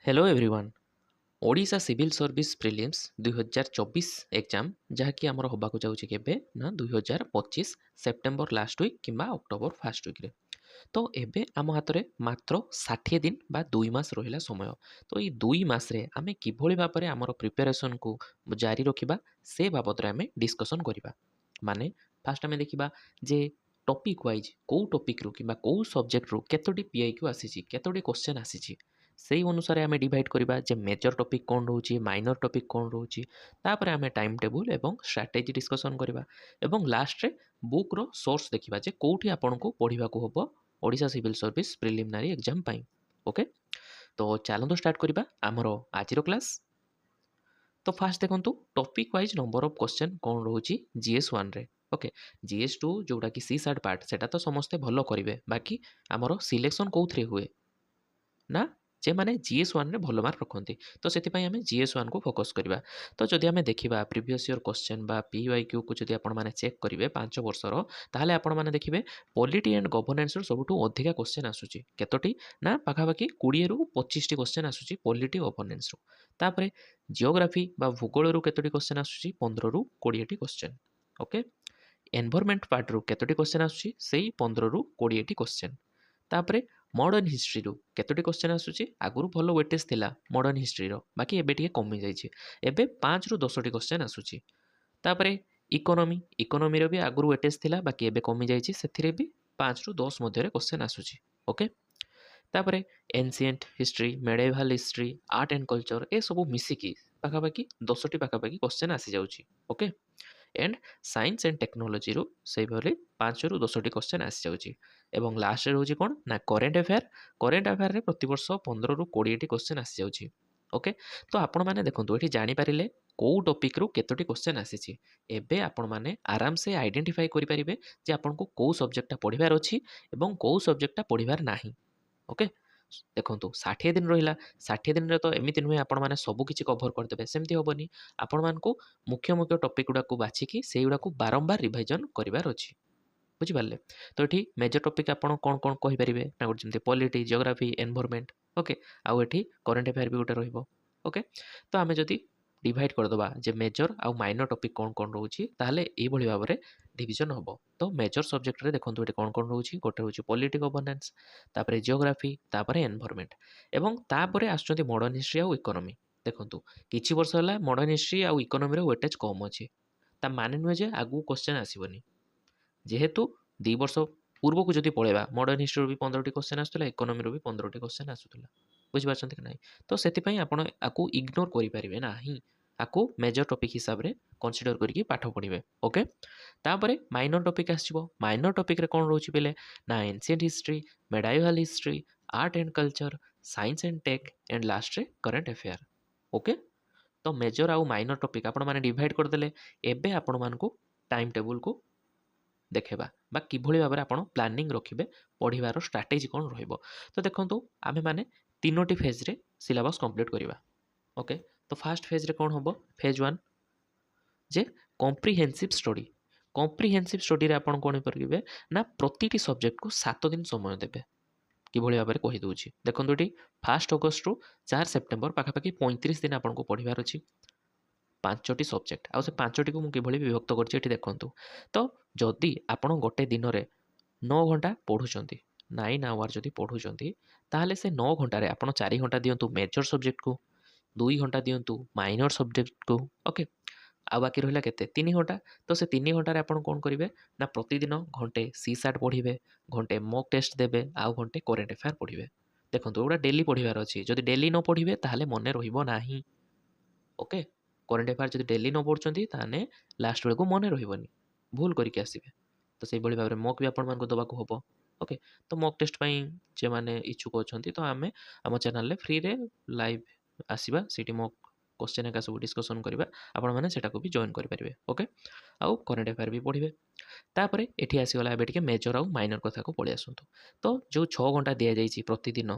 Hello everyone Odisha civil service prelims 2024 exam जहाँकि आमर होबाकू जाउछि केबे ना 2025 सेप्टेम्बर लास्ट वीक किंबा अक्टोबर फास्ट वीक रे। तो एबे आम हाथ में मात्र 60 दिन बा 2 मास रहिला समय। तो ये 2 मास रे आमे किभଳି भाबरे आमर प्रिपरेशन को जारी रखिबा से बाबद रे आमे डिस्कशन करिबा। माने फास्ट आमे देखिबा जे टॉपिक वाइज को टॉपिक रु किंबा को सब्जेक्ट रु केतोटी पीआईक्यू आसीछि केतोटी क्वेश्चन आसीछि सेही अनुसार आमे डिवाइड करिबा जे मेजर टॉपिक कोन रहउछि माइनर टॉपिक कोन रहउछि तापर आमे टाइम टेबल एवं स्ट्रेटजी डिस्कशन करिबा एवं लास्ट रे बुक रो सोर्स देखिबा जे कोठी आपनको पढिबा को हबो Odisha civil service preliminary exam पाई। ओके तो चलतो स्टार्ट करिबा हमरो आजिरो क्लास। तो फास्ट देखंतु topic wise number of question कोन रहउछि जीएस 1 रे। ओके जीएस 2 जोडा कि सी सार्ट पार्ट सेटा तो समस्ते भलो करिवे बाकी हमरो सिलेक्शन कोउथरे हुए ना जे माने जीएस 1 रे भलो मार्क रखंती तो सेति पई हमें जीएस 1 को फोकस करिबा। तो जदि हमें देखिबा प्रीवियस ईयर क्वेश्चन बा पीवाईक्यू को जदि आपण माने चेक करिवे 5 वर्षर ताहले आपण माने देखिबे पॉलिटी एंड गवर्नेंस रो सबटु अधिका क्वेश्चन आसुची केतोटी ना पाखापाखि 20 रु 25 टी क्वेश्चन आसुची पॉलिटी गवर्नेंस रो। तापरे जियोग्राफी बा भूगोल रु केतोटी क्वेश्चन आसुची 15 रु 20 T question. Okay environment part रु केतोटी क्वेश्चन आसुची सेही 15 रु 20 टी क्वेश्चन। तापरे मॉडर्न हिस्ट्री रु केतोटी क्वेश्चन आसुची आगुरु भलो वेटेज थिला मॉडर्न हिस्ट्री रो बाकी एबे टिके कमी जाईछि एबे 5 रु 10 टी क्वेश्चन आसुची। तापरे इकोनॉमी रो भी आगुरु वेटेज थिला बाकी एबे कमी जाईछि सेथिरे भी 5 रु 10 मध्ये रे क्वेश्चन आसुची। ओके तापरे ancient history medieval history art and culture ए सब मिसिकी पाखापाखि 10 टी पाखापाखि क्वेश्चन आसी जाउची। Okay and science and technology रु सेही भली 5 रु 10 टी क्वेश्चन आसी जाउची। एवं लास्ट रे होची कोन ना करेंट अफेयर रे प्रति वर्ष 15 रु 20 टी क्वेश्चन आसी जाउची। ओके तो आपण माने देखंतु एठी जानि पारिले को टॉपिक रु केतोटी क्वेश्चन आसीछि एबे आपण माने आराम से आइडेंटिफाई करि परिबे जे आपनको को सब्जेक्टटा पढिबार अछि एवं को सब्जेक्टटा पढिबार नाही। ओके देखंतु 60 दिन रहिला 60 दिन रे तो एमिति नुहे आपण माने सब किछि कवर कर देबे सेमति होबनी आपण मानको मुख्य मुख्य टॉपिक गुडा को बाछिकी सेही गुडा को बारंबार रिवाइजन करिवार अछि बुझी पारले। तो एठी मेजर टॉपिक आपण कोन कोन कहि परिबे ना गुड जेमति पॉलिटी जियोग्राफी एनवायरनमेंट। ओके आउ एठी करंट अफेयर भी गुटे रहिबो। ओके तो आमे जदी डिवाइड कर दबा जे मेजर आउ माइनर टॉपिक कोन कोन रहउछि ताहले एई भली भाबरे डिवीजन हबो। तो मेजर सब्जेक्ट रे देखंतु एठी कोन कोन रहउछि गोटे रहउछि पॉलिटी गवर्नेंस तापरे जियोग्राफी तापरे एनवायरनमेंट एवं तापरे आछुंती मॉडर्न हिस्ट्री आउ इकोनॉमी। देखंतु किछि वर्ष होला मॉडर्न हिस्ट्री आउ इकोनॉमी रो वेटेज कम अछि ता माने नुहे जे आगु क्वेश्चन आसीबनी जेहेतु 2 वर्ष पूर्व को जदि पळेबा मॉडर्न हिस्ट्री भी 15 टी क्वेश्चन आसुतला इकोनॉमी भी 15 टी क्वेश्चन आसुतला बुझि पाछंती कि नाही। तो सेति पई आपण आकु इग्नोर करि परिबे नाही आकु मेजर टॉपिक हिसाब रे कंसीडर करिकि पाठ पढिबे। ओके तापरे माइनर टॉपिक आसीबो माइनर टॉपिक रे कोन रहउछि बेले ना ancient history medieval history art and culture science and tech and last रे करंट अफेयर। ओके तो मेजर आउ माइनर टॉपिक आपण माने डिवाइड कर देले एबे आपण मानकु टाइम टेबल को देखेबा बा किभଳି भाबरे आपण प्लानिंग रखिबे पढिबार स्ट्रेटजी कोन रहइबो। तो देखंतु आमे माने तीनोटी फेज रे सिलेबस कंप्लीट करिबा। ओके तो फर्स्ट फेज रे कोन होबो फेज 1 जे कॉम्प्रिहेंसिव स्टडी रे आपण कोन करिबे ना प्रतिटी सब्जेक्ट को 7 दिन समय देबे किभଳି भाबरे कहि दोछि। देखंतु एटी 1 अगस्त रु 4 सेप्टेम्बर पाखापाखि 35 दिन आपण को पढिबार अछि 5टी सब्जेक्ट आउ से 5टी को मु किभଳି विभक्त करछि एटी देखंतु। तो जदि आपण गोटे दिन रे 9 घंटा पढुचंती 9 आवर जदि पढुचंती ताहले से 9 घंटा रे आपण 4 घंटा दियंतु मेजर सब्जेक्ट को 2 घंटा दियंतु माइनर सब्जेक्ट को। ओके आ बाकी रहिला केते 3 घंटा। तो से 3 घंटा रे आपण कोन करिवे ना प्रतिदिन घंटे सी सार्ट पढिबे घंटे मॉक टेस्ट देबे आउ घंटे करंट अफेयर पढिबे। देखंतु एडा डेली पढिबार अछि जदि डेली न पढिबे ताहले मने रहिबो नाही। ओके करंट अफेयर जदि डेली न पढुचंती ताने लास्ट बेल को मने रहिबोनी भूल करिके आसीबे। तो सेही भली भाबरे मॉक भी आपण मानको दबाको हबो। ओके तो मॉक टेस्ट पई जे माने इच्छुक अछंती तो आमे हम चैनल रे फ्री रे लाइव आसीबा सिटी मॉक क्वेश्चन का सब डिस्कशन करिबा आपण माने सेटा को भी जॉइन करि परिबे। ओके आउ करंट अफेयर भी पढिबे। तापरे एठी आसी गला एबे टिके मेजर आउ माइनर कथा को पळि आसंतु। तो जो 6 घंटा दिया जाईची प्रतिदिन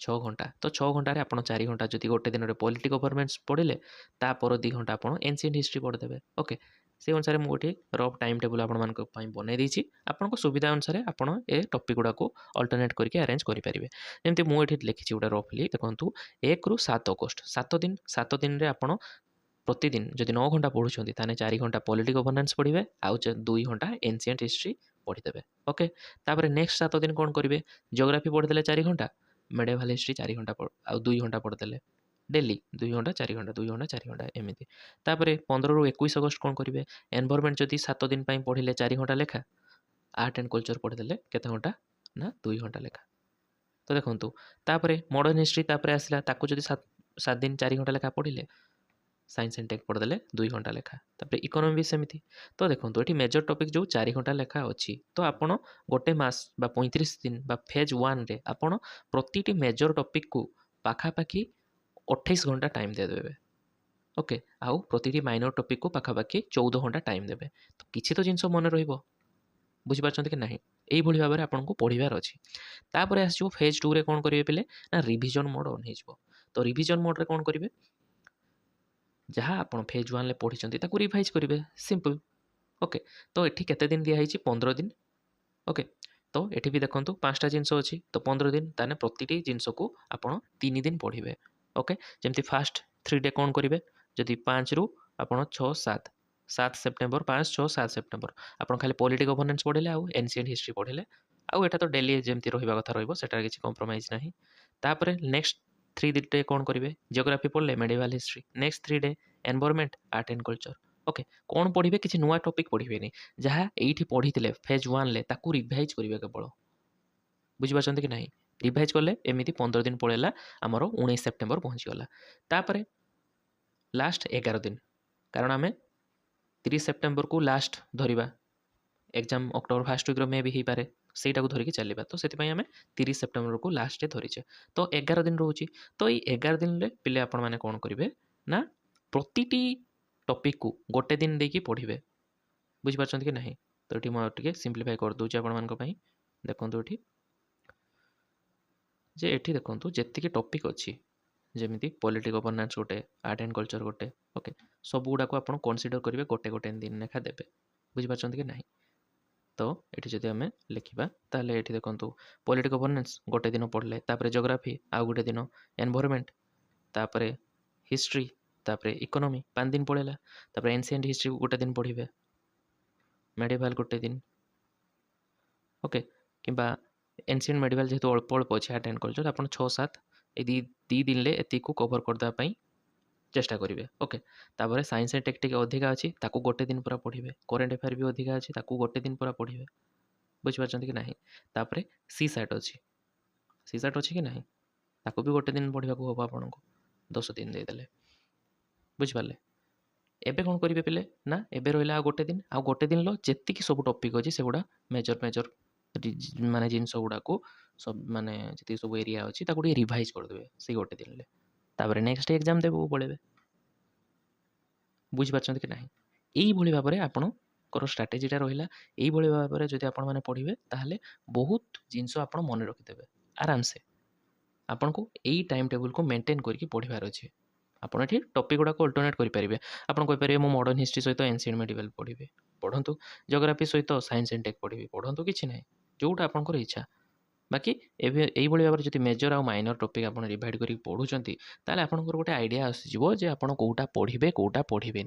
6 घंटा तो 6 घंटा रे आपण 4 घंटा जदि गोटे दिन रे पॉलिटी गवर्नेंस पढिले ता पर 2 घंटा आपण एंशिएंट हिस्ट्री पढि देबे। ओके से अनुसार मुझे रफ टाइम टेबल आपण बनई देछि आपनको सुविधा अनुसार आपण ए टॉपिक गुडा को अल्टरनेट करके अरेंज करि परिबे जेमति मु एठी लिखिछि उडा रफली देखंतु 1 रु 7 अगस्त 7 दिन रे आपण प्रतिदिन जदि 9 घंटा पढ़ुछंती ताने 4 घंटा पॉलिटिकल गवर्नेंस पढ़िबे आउ 2 घंटा एंशिएंट हिस्ट्री पढ़िदेबे ओके तापर नेक्स्ट 7 दिन कोन करिवे ज्योग्राफी पढ़िदेले 4 घंटा मेडिवल हिस्ट्री 4 घंटा आउ 2 घंटा पढ़िदेले डेली 2 घंटा 4 घंटा 2 घंटा 4 घंटा एमिति तापर 15 रु 21 अगस्त कोन करिवे एनवायरनमेंट जदि 7 दिन पई पढ़िले 4 घंटा लेखा आर्ट एंड कल्चर पढ़िदेले केते घंटा ना 2 घंटा लेखा तो देखंतु तापर मॉडर्न हिस्ट्री तापर आसला ताको जदि 7 दिन 4 घंटा लेखा पढ़िले साइंस एंड टेक पढ़देले 2 घंटा लेखा तापर इकोनॉमी भी सेमिति तो देखंतु एठी मेजर टॉपिक जो 4 घंटा लेखा अछि तो आपण गोटे मास बा 35 दिन बा फेज 1 रे आपण प्रतिटी मेजर टॉपिक को पाखा पाखी 28 घंटा टाइम दे देबे ओके आउ प्रतिटी माइनर टॉपिक को पाखा पाखी 14 घंटा टाइम देबे तो किछि तो जिंस मन रहिबो बुझि पाछंती कि नाही एई भली भाबरे आपण को पढिबार अछि तापर आसी फेज 2 रे कोन करिवे पिले ना रिवीजन मोड ऑन हेजबो तो रिवीजन मोड रे कोन करिवे जहाँ आप फेज 1 पढ़ी ताकू रिवाइज करेंगे सिंपल ओके तो ये केते दिन दिखाई 15 दिन ओके तो ये भी देखो 5टा जिनस अच्छी तो 15 दिन ताने प्रतिटी जिनस को आप 3 दिन पढ़े ओके जमती फास्ट 3 डे कौन करेंगे जदि 5 रु आप 6 7 7 सेप्टेम्बर 5 6 7 सेप्टेम्बर आप खाली पॉलिटिकल गवर्नेंस पढ़े आउ एनशिएंट हिस्ट्री पढ़े आउ एटा तो डेली जमती रहा कथा रहा किसी कंप्रोमाइज ना तापर नेक्स्ट 3 डे कौन करेंगे जियोग्राफी पढ़ले medieval history next 3 day environment art and culture okay कौन पढ़े किसी नुआ टॉपिक पढ़े जहाँ ये पढ़ी फेज 1 ले ताकू रिवाइज करेंगे केवल बुझीपार कि नहीं रिवाइज कले एमती 15 दिन पड़ेगा आमर 19 सेप्टेम्बर पहुँचीगला तापर लास्ट 11 दिन कारण आम 30 सेप्टेम्बर को लास्ट धरिबा एग्जाम अक्टोबर फास्ट वीक मे भी हो पारे ସେଇଟା को धरिकी चलवा तो से आम 30 सेप्टेम्बर को लास्ट डे धरीचे तो 11 दिन रोचे तो ये 11 दिन रे पिले आपण मैंने कौन करेंगे ना प्रतिटी टॉपिक को गोटे दिन देकी पढ़े बुझीपार कि नहीं तो ये मुझे सिंप्लीफाई कर दूसरी आपण देखो ये जे एठी देखो जी टॉपिक अच्छी जमी पॉलिटिकल गवर्नेंस गोटे आर्ट एंड कल्चर गोटे ओके सब गुड़ा को आप कनसीडर करेंगे गोटे गोटे दिन लेखा देवे बुझीपार कि नहीं तो ये जदि आम लिखा ताले ये देखो पॉलिटिकल गवर्नेंस गोटे दिन पढ़ले तापर जियोग्राफी आउ गोटे दिन एनवायरनमेंट तापर हिस्ट्री तापर इकोनॉमी 5 दिन पढ़ेगा तापर एंशिएंट हिस्ट्री गोटे दिन पढ़े मेडिवल गोटे दिन ओके किंबा एंशिएंट मेडिवल जेहेतु अल्प अल्प अच्छे आर्ट एंड कल्चर आप 6 7 दी दिन ले एति को कवर करदेवाई चेष्टा करेंगे ओके तापर साइंस एंड टेक अधिका अच्छी ताकू गोटे दिन पूरा पढ़े करेन्ट अफेयर भी अधिका अच्छी ताकू गोटे दिन पूरा पढ़े बुझीपार कि नहीं तापर सी सैट अच्छी सी सैट अच्छी कि नहीं ताकू भी गोटे दिन पढ़ा हम आपन को 10 दिन देदेले बुझिपारे एबे कौन करेंगे पिले ना एबे रहा गोटे दिन आ गोटे दिन जी सब टॉपिक अच्छी से गुड़ा मेजर मेजर माने जिनस गुड़ा को सब माने जी सब एरिया अच्छी रिवाइज करदे से गोटे दिन तापर नेक्स्ट एग्जाम देबो पड़े बुझीपार कि नहीं यही भाव में आपणकर स्ट्राटेजीटा रहा यही भाव में जब आपण मैंने पढ़े ताहले बहुत जिनस आप मन रखिदेवे आराम से आपन को यही टाइम टेबल को मेंटेन करके पढ़ार अच्छे आपड़ ये टॉपिक गुड़ा अल्टरनेट करेंगे आपरे मो मॉडर्न हिस्ट्री सहित एंशिएंट मेडिवल पढ़े पढ़ंतु जियोग्राफी सहित साइंस एंड टेक पढ़े पढ़ंतु किसी ना जोटा आपंकर इच्छा बाकी यही भाव में जो मेजर आ माइनर टॉपिक आप रिवाइड कर पढ़ुंट ताले आपंकर गोटे आइडिया आसो जे आप कौटा पढ़े कौटा पढ़े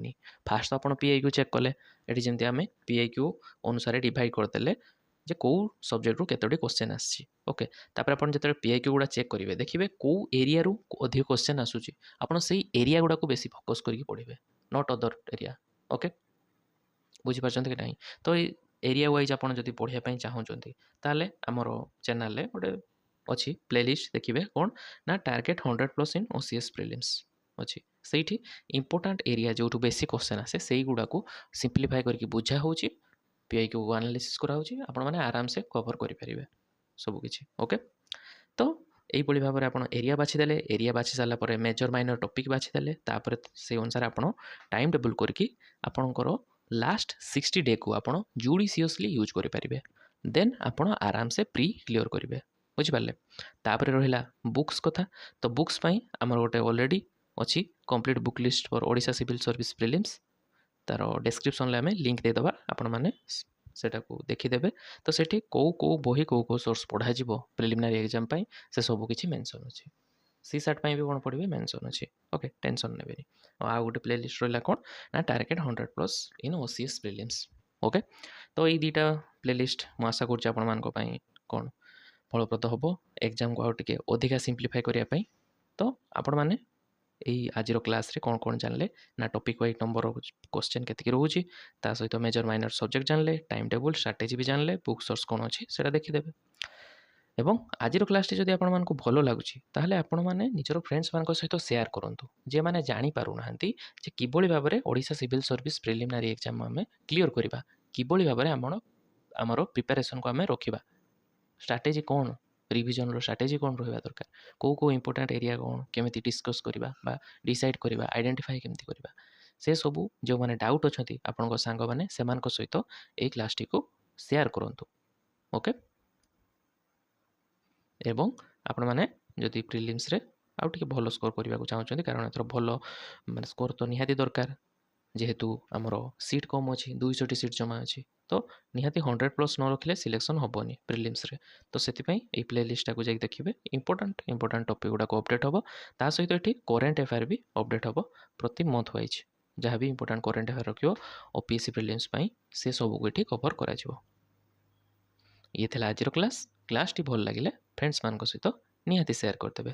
फास्ट तो आप पीआईक्यू चेक कले ये जमी आम पीआईक्यू अनुसार डिवाइड करदे जे कौ सब्जेक्ट रू केतोटी क्वेश्चन आसी ओके तापर आप जो पीआईक्यू गुड़ा चेक करेंगे देखिए कौ एरिया रू अधिक क्वेश्चन आसूची आप एरिया गुड़ा को बेसी फोकस करके पढ़े नॉट अदर एरिया ओके बुझीपार कि नहीं तो एरिया वाइज आप जब पढ़ाई चाहूँगी ताले आमर चैनल गोटे अच्छी प्लेलिस्ट देखिए कौन ना टारगेट 100+ इन ओसीएस प्रिलिम्स अच्छी से इंपोर्टाट एरिया जो बेसी क्वेश्चन आसे से गुड़ा को सिंप्लीफाई करके बुझा हो पीआईक्यू को एनालिसिस कराऊँगी आपण मैंने आराम से कवर करेंगे सबकि ओके तो यही भाव में आप एरिया बाछीदे एरिया बाछी सारापर मेजर माइनर टॉपिक बाछीदे तापर से अनुसार आप टाइम टेबल करके आपणकर लास्ट 60 डे को आप जुडिशियसली यूज करेंगे देन आप आराम से प्री क्लियर करेंगे बुझिपारे तापर रहा बुक्स कथा तो बुक्स आमर गोटे ऑलरेडी अच्छी complete book list for Odisha civil service prelims तार डिस्क्रिप्शन आम लिंक देदेबा आपण मैंने सेटाକୁ ଦେଖିଦେବେ ତ ସେଠି କେଉଁ ବହି କେଉଁ ସୋର୍ସ ପଢ଼ାଯିବ ପ୍ରିଲିମିନାରୀ ଏକ୍ଜାମ ପାଇଁ ସେ ସବୁ କିଛି ମେନସନ୍ ଅଛି। CSAT ପାଇଁ ବି କ'ଣ ପଢ଼ିବେ ମେନସନ୍ ଅଛି। ଓକେ ଟେନସନ୍ ନେବେନି। ଆଉ ଗୋଟେ ପ୍ଲେ ଲିଷ୍ଟ ରହିଲା କ'ଣ ନା target 100+ in OCS prelims. Okay ତ ଏଇ ଦୁଇଟା ପ୍ଲେ ଲିଷ୍ଟ ମୁଁ ଆଶା କରୁଛି ଆପଣମାନଙ୍କ ପାଇଁ କ'ଣ ଫଳପ୍ରଦ ହେବ ଏକ୍ଜାମକୁ ଆଉ ଟିକେ ଅଧିକା ସିମ୍ପ୍ଲିଫାଏ କରିବା ପାଇଁ। ତ ଆପଣମାନେ ଏଇ ଆଜିର କ୍ଲାସ୍ରେ କ'ଣ କ'ଣ ଜାଣିଲେ ନା ଟପିକ୍ ୱାଇଜ୍ ନମ୍ବର କ୍ୱେଶ୍ଚନ୍ କେତିକି ରହୁଛି, ତା ସହିତ ମେଜର ମାଇନର ସବଜେକ୍ଟ ଜାଣିଲେ, ଟାଇମ୍ ଟେବୁଲ୍ ଷ୍ଟ୍ରାଟେଜି ବି ଜାଣିଲେ, ବୁକ୍ ସୋର୍ସ କ'ଣ ଅଛି ସେଇଟା ଦେଖିଦେବେ। ଏବଂ ଆଜିର କ୍ଲାସ୍ଟି ଯଦି ଆପଣମାନଙ୍କୁ ଭଲ ଲାଗୁଛି ତାହେଲେ ଆପଣମାନେ ନିଜର ଫ୍ରେଣ୍ଡସ୍ମାନଙ୍କ ସହିତ ସେୟାର କରନ୍ତୁ, ଯେଉଁମାନେ ଜାଣିପାରୁନାହାନ୍ତି ଯେ କିଭଳି ଭାବରେ Odisha civil service preliminary exam ଆମେ କ୍ଲିଅର୍ କରିବା, କିଭଳି ଭାବରେ ଆମର ପ୍ରିପାରେସନ୍କୁ ଆମେ ରଖିବା, ଷ୍ଟ୍ରାଟେଜି କ'ଣ, ରିଭିଜନର ଷ୍ଟ୍ରାଟେଜି କ'ଣ ରହିବା ଦରକାର, କେଉଁ ଇମ୍ପୋର୍ଟାଣ୍ଟ ଏରିଆ କ'ଣ କେମିତି ଡିସ୍କସ୍ କରିବା ବା ଡିସାଇଡ଼୍ କରିବା, ଆଇଡେଣ୍ଟିଫାଏ କେମିତି କରିବା, ସେସବୁ ଯେଉଁମାନେ ଡାଉଟ୍ ଅଛନ୍ତି ଆପଣଙ୍କ ସାଙ୍ଗମାନେ ସେମାନଙ୍କ ସହିତ ଏଇ କ୍ଲାସ୍ଟିକୁ ସେୟାର କରନ୍ତୁ। ଓକେ ଏବଂ ଆପଣମାନେ ଯଦି ପ୍ରିଲିମ୍ସରେ ଆଉ ଟିକେ ଭଲ ସ୍କୋର କରିବାକୁ ଚାହୁଁଛନ୍ତି, କାରଣ ଏଥର ଭଲ ମାନେ ସ୍କୋର ତ ନିହାତି ଦରକାର, ଯେହେତୁ ଆମର ସିଟ୍ କମ୍ ଅଛି, 200ଟି ସିଟ୍ ଜମା ଅଛି, ତ ନିହାତି 100+ ନ ରଖିଲେ ସିଲେକ୍ସନ୍ ହେବନି ପ୍ରିଲିମ୍ସରେ। ତ ସେଥିପାଇଁ ଏଇ ପ୍ଲେ ଲିଷ୍ଟଟାକୁ ଯାଇକି ଦେଖିବେ, ଇମ୍ପୋର୍ଟାଣ୍ଟ ଟପିକ୍ ଗୁଡ଼ାକ ଅପଡ଼େଟ୍ ହେବ, ତା ସହିତ ଏଠି କରେଣ୍ଟ ଆଫେୟାର ବି ଅପଡ଼େଟ୍ ହେବ ପ୍ରତି ମନ୍ଥ ୱାଇଜ୍। ଯାହା ବି ଇମ୍ପୋର୍ଟାଣ୍ଟ କରେଣ୍ଟ ଆଫେୟାର ରଖିବ OPSC ପ୍ରିଲିମ୍ସ ପାଇଁ ସେ ସବୁକୁ ଏଠି କଭର କରାଯିବ। ଇଏ ଥିଲା ଆଜିର କ୍ଲାସ୍ଟି ଭଲ ଲାଗିଲେ ଫ୍ରେଣ୍ଡସ୍ମାନଙ୍କ ସହିତ ନିହାତି ସେୟାର କରିଦେବେ।